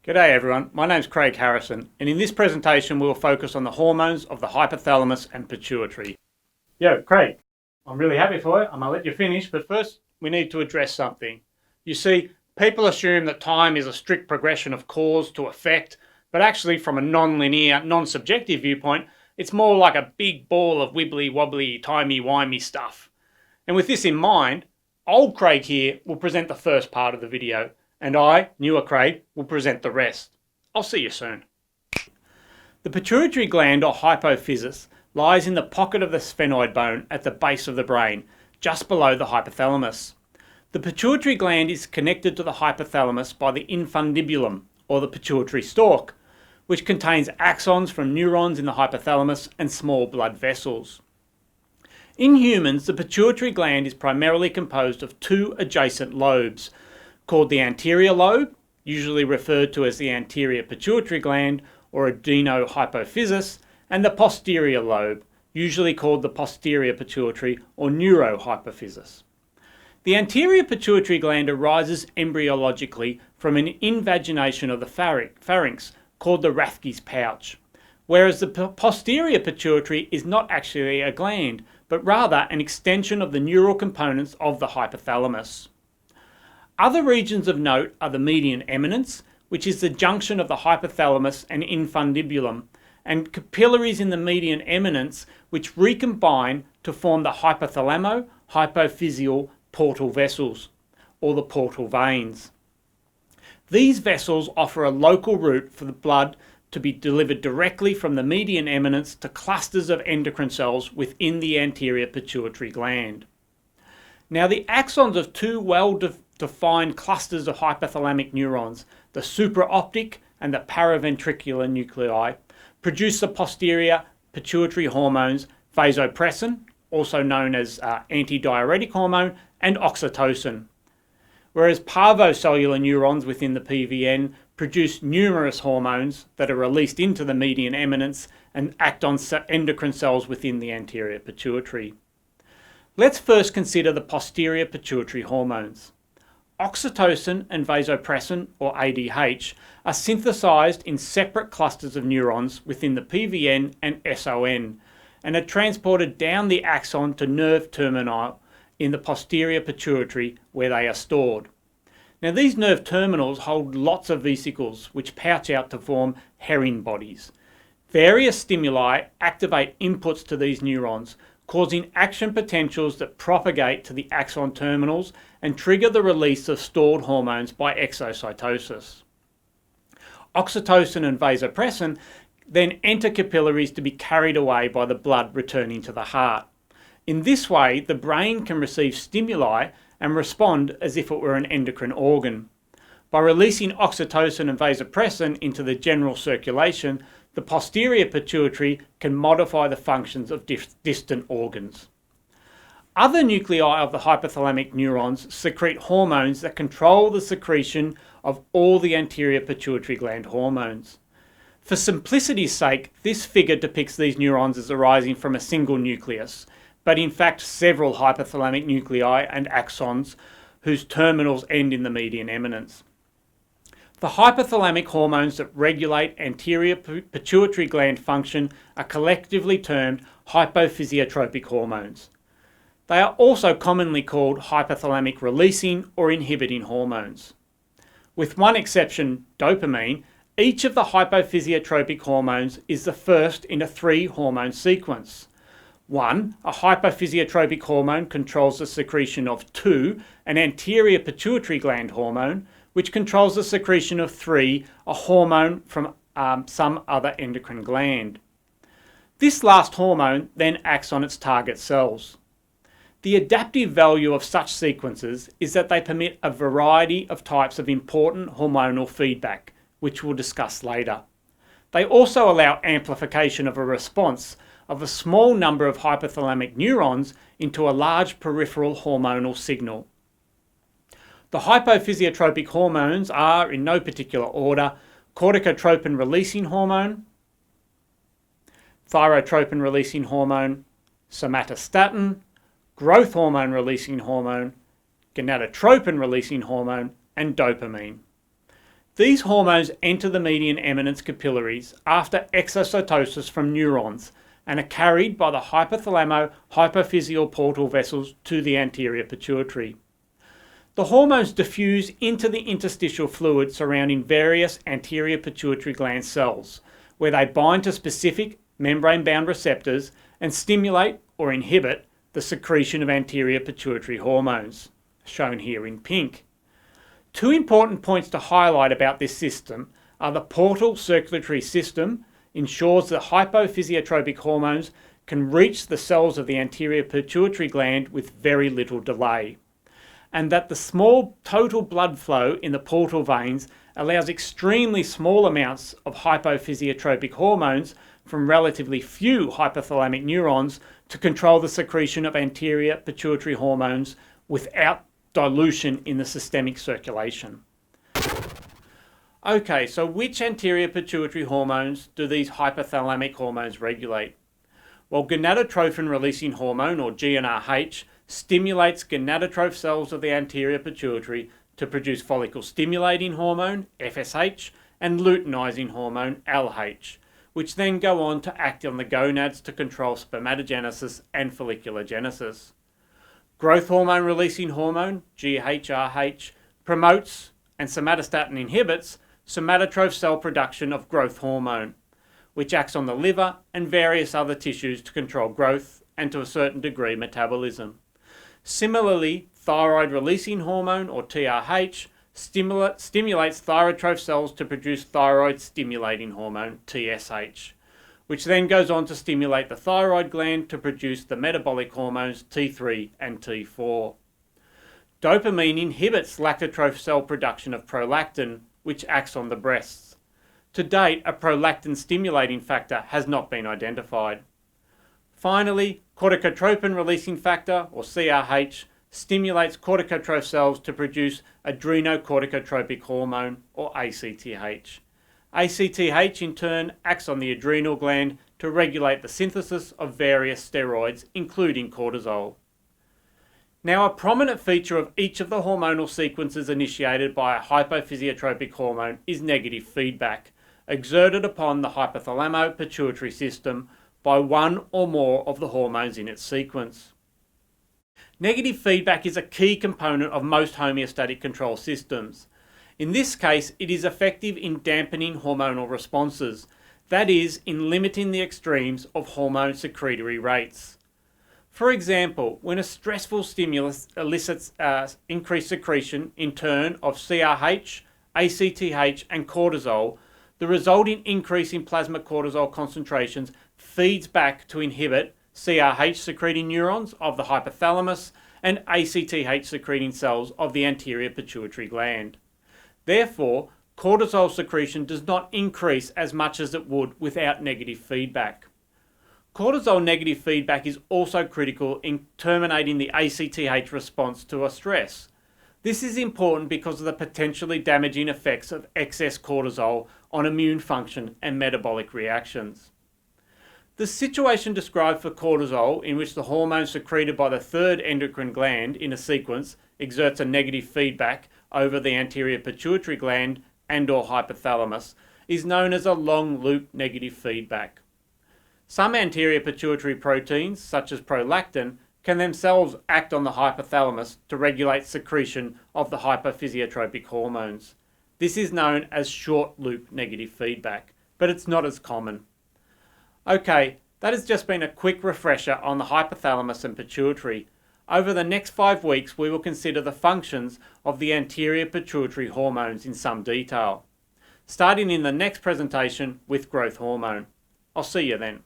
G'day everyone, my name's Craig Harrison, and in this presentation we'll focus on the hormones of the hypothalamus and pituitary. Yo, Craig, I'm really happy for you. I'm going to let you finish, but first we need to address something. You see, people assume that time is a strict progression of cause to effect, but actually from a non-linear, non-subjective viewpoint, it's more like a big ball of wibbly-wobbly, timey-wimey stuff. And with this in mind, old Craig here will present the first part of the video, and I, newer Craig, will present the rest. I'll see you soon. The pituitary gland, or hypophysis, lies in the pocket of the sphenoid bone at the base of the brain, just below the hypothalamus. The pituitary gland is connected to the hypothalamus by the infundibulum, or the pituitary stalk, which contains axons from neurons in the hypothalamus and small blood vessels. In humans, the pituitary gland is primarily composed of two adjacent lobes, called the anterior lobe, usually referred to as the anterior pituitary gland or adenohypophysis, and the posterior lobe, usually called the posterior pituitary or neurohypophysis. The anterior pituitary gland arises embryologically from an invagination of the pharynx called the Rathke's pouch, whereas the posterior pituitary is not actually a gland, but rather an extension of the neural components of the hypothalamus. Other regions of note are the median eminence, which is the junction of the hypothalamus and infundibulum, and capillaries in the median eminence which recombine to form the hypothalamo-hypophyseal portal vessels, or the portal veins. These vessels offer a local route for the blood to be delivered directly from the median eminence to clusters of endocrine cells within the anterior pituitary gland. Now, the axons of two well-defined clusters of hypothalamic neurons, the supraoptic and the paraventricular nuclei, produce the posterior pituitary hormones vasopressin, also known as antidiuretic hormone, and oxytocin, whereas parvocellular neurons within the PVN produce numerous hormones that are released into the median eminence and act on endocrine cells within the anterior pituitary. Let's first consider the posterior pituitary hormones. Oxytocin and vasopressin, or ADH, are synthesized in separate clusters of neurons within the PVN and SON, and are transported down the axon to nerve termini in the posterior pituitary where they are stored. Now, these nerve terminals hold lots of vesicles which pouch out to form herring bodies. Various stimuli activate inputs to these neurons, causing action potentials that propagate to the axon terminals and trigger the release of stored hormones by exocytosis. Oxytocin and vasopressin then enter capillaries to be carried away by the blood returning to the heart. In this way, the brain can receive stimuli and respond as if it were an endocrine organ. By releasing oxytocin and vasopressin into the general circulation, the posterior pituitary can modify the functions of distant organs. Other nuclei of the hypothalamic neurons secrete hormones that control the secretion of all the anterior pituitary gland hormones. For simplicity's sake, this figure depicts these neurons as arising from a single nucleus, but in fact several hypothalamic nuclei and axons whose terminals end in the median eminence. The hypothalamic hormones that regulate anterior pituitary gland function are collectively termed hypophysiotropic hormones. They are also commonly called hypothalamic releasing or inhibiting hormones. With one exception, dopamine, each of the hypophysiotropic hormones is the first in a 3-hormone sequence. 1. A hypophysiotropic hormone controls the secretion of 2, an anterior pituitary gland hormone, which controls the secretion of 3, a hormone from some other endocrine gland. This last hormone then acts on its target cells. The adaptive value of such sequences is that they permit a variety of types of important hormonal feedback, which we'll discuss later. They also allow amplification of a response of a small number of hypothalamic neurons into a large peripheral hormonal signal. The hypophysiotropic hormones are, in no particular order, corticotropin-releasing hormone, thyrotropin-releasing hormone, somatostatin, growth hormone-releasing hormone, gonadotropin-releasing hormone, and dopamine. These hormones enter the median eminence capillaries after exocytosis from neurons and are carried by the hypothalamo-hypophyseal portal vessels to the anterior pituitary. The hormones diffuse into the interstitial fluid surrounding various anterior pituitary gland cells, where they bind to specific membrane-bound receptors and stimulate or inhibit the secretion of anterior pituitary hormones, shown here in pink. Two important points to highlight about this system are the portal circulatory system ensures that hypophysiotropic hormones can reach the cells of the anterior pituitary gland with very little delay, and that the small total blood flow in the portal veins allows extremely small amounts of hypophysiotropic hormones from relatively few hypothalamic neurons to control the secretion of anterior pituitary hormones without dilution in the systemic circulation. Okay, so which anterior pituitary hormones do these hypothalamic hormones regulate? Well, gonadotrophin-releasing hormone, or GnRH, stimulates gonadotroph cells of the anterior pituitary to produce follicle-stimulating hormone, FSH, and luteinizing hormone, LH, which then go on to act on the gonads to control spermatogenesis and folliculogenesis. Growth hormone-releasing hormone, GHRH, promotes and somatostatin inhibits somatotroph cell production of growth hormone, which acts on the liver and various other tissues to control growth and to a certain degree metabolism. Similarly, thyroid-releasing hormone, or TRH, stimulates thyrotroph cells to produce thyroid-stimulating hormone, TSH, which then goes on to stimulate the thyroid gland to produce the metabolic hormones T3 and T4. Dopamine inhibits lactotroph cell production of prolactin, which acts on the breasts. To date, a prolactin-stimulating factor has not been identified. Finally, corticotropin-releasing factor, or CRH, stimulates corticotroph cells to produce adrenocorticotropic hormone, or ACTH. ACTH in turn acts on the adrenal gland to regulate the synthesis of various steroids, including cortisol. Now, a prominent feature of each of the hormonal sequences initiated by a hypophysiotropic hormone is negative feedback, exerted upon the hypothalamo-pituitary system by one or more of the hormones in its sequence. Negative feedback is a key component of most homeostatic control systems. In this case, it is effective in dampening hormonal responses, that is, in limiting the extremes of hormone secretory rates. For example, when a stressful stimulus elicits increased secretion in turn of CRH, ACTH and cortisol, the resulting increase in plasma cortisol concentrations feeds back to inhibit CRH secreting neurons of the hypothalamus and ACTH secreting cells of the anterior pituitary gland. Therefore, cortisol secretion does not increase as much as it would without negative feedback. Cortisol negative feedback is also critical in terminating the ACTH response to a stress. This is important because of the potentially damaging effects of excess cortisol on immune function and metabolic reactions. The situation described for cortisol, in which the hormone secreted by the third endocrine gland in a sequence exerts a negative feedback over the anterior pituitary gland and/or hypothalamus, is known as a long-loop negative feedback. Some anterior pituitary proteins, such as prolactin, can themselves act on the hypothalamus to regulate secretion of the hypophysiotropic hormones. This is known as short-loop negative feedback, but it's not as common. Okay, that has just been a quick refresher on the hypothalamus and pituitary. Over the next 5 weeks, we will consider the functions of the anterior pituitary hormones in some detail, starting in the next presentation with growth hormone. I'll see you then.